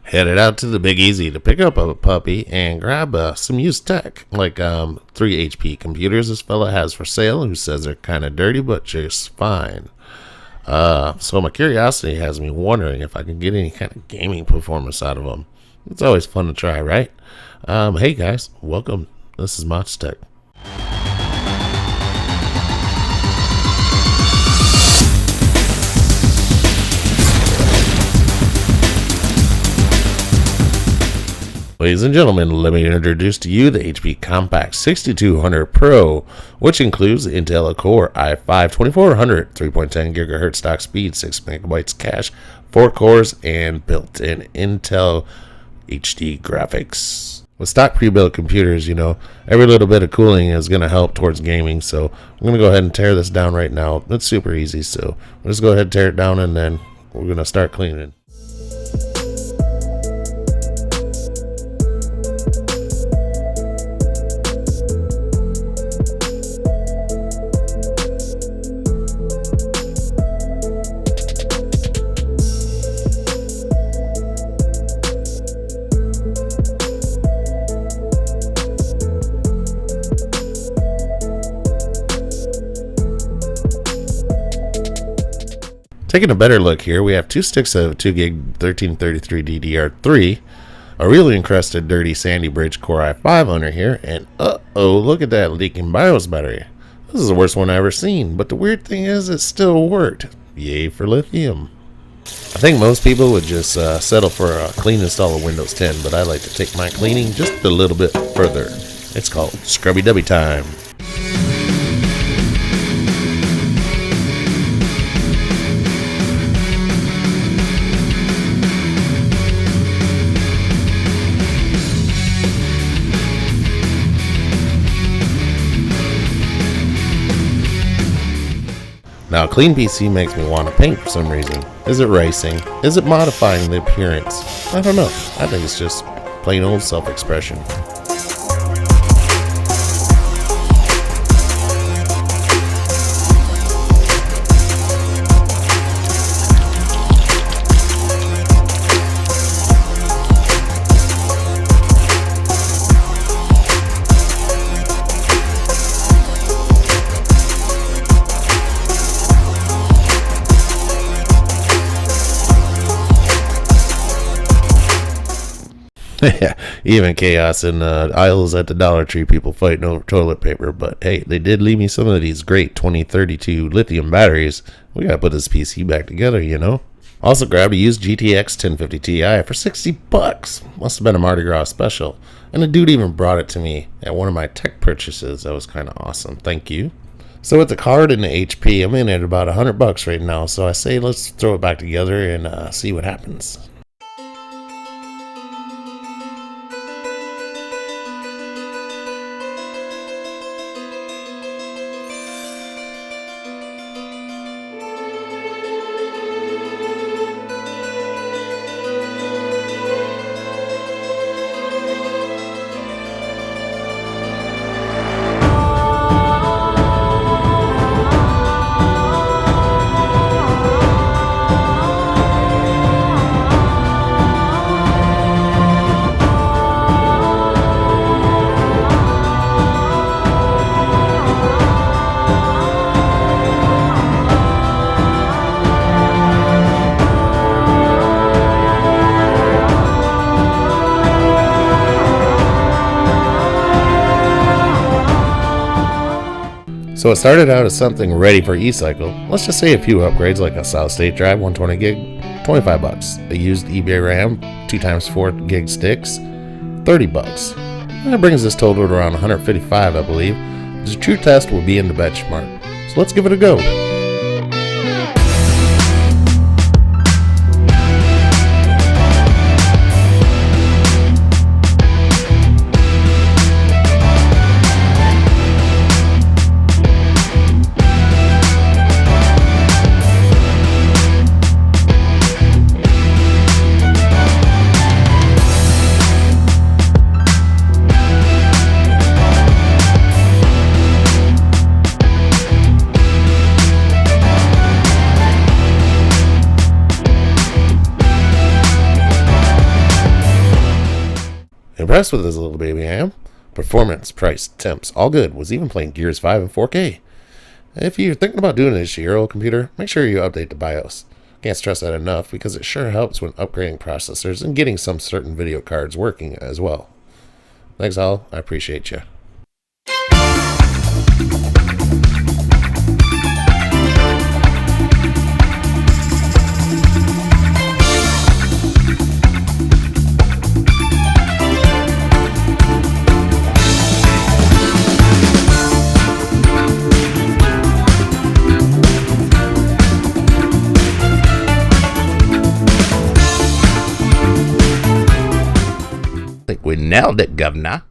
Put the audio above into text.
Headed out to the Big Easy to pick up a puppy and grab some used tech, like 3 HP computers this fella has for sale, who says they're kind of dirty but just fine. So my curiosity has me wondering if I can get any kind of gaming performance out of them. It's always fun to try, right? Hey guys, welcome. This is Mods Tech. Ladies and gentlemen, let me introduce to you the HP Compaq 6200 Pro, which includes the Intel Core i5 2400, 3.10 GHz stock speed, 6 MB cache, 4 cores, and built-in Intel HD graphics. With stock pre-built computers, you know, every little bit of cooling is going to help towards gaming, so I'm going to go ahead and tear this down right now. It's super easy, so let's go ahead and tear it down, and then we're going to start cleaning. Taking a better look here, we have 2 sticks of 2GB 1333 DDR3, a really encrusted dirty sandy bridge Core i5 under here, and uh-oh, look at that leaking BIOS battery. This is the worst one I've ever seen, but the weird thing is it still worked. Yay for lithium. I think most people would just settle for a clean install of Windows 10, but I like to take my cleaning just a little bit further. It's called Scrubby-Dubby time. Now, a clean PC makes me want to paint for some reason. Is it racing? Is it modifying the appearance? I don't know. I think it's just plain old self-expression. Yeah, even chaos in aisles at the Dollar Tree, people fighting over toilet paper. But hey, they did leave me some of these great 2032 lithium batteries. We gotta put this PC back together, you know. Also grabbed a used GTX 1050 Ti for 60 bucks. Must have been a Mardi Gras special. And the dude even brought it to me at one of my tech purchases. That was kind of awesome. Thank you. So with the card and the HP, I'm in at about 100 bucks right now. So I say let's throw it back together and see what happens. So it started out as something ready for e-cycle. Let's just say a few upgrades like a solid state drive, 120 gig, 25 bucks. A used EVGA RAM, 2x4 gig sticks, 30 bucks. That brings this total to around 155, I believe. The true test will be in the benchmark. So let's give it a go. impressed with this little baby, I am. Performance, price, temps, all good. Was even playing Gears 5 in 4K. If you're thinking about doing this to your old computer, make sure you update the BIOS. Can't stress that enough because it sure helps when upgrading processors and getting some certain video cards working as well. Thanks all, I appreciate you. I think we nailed it, governor.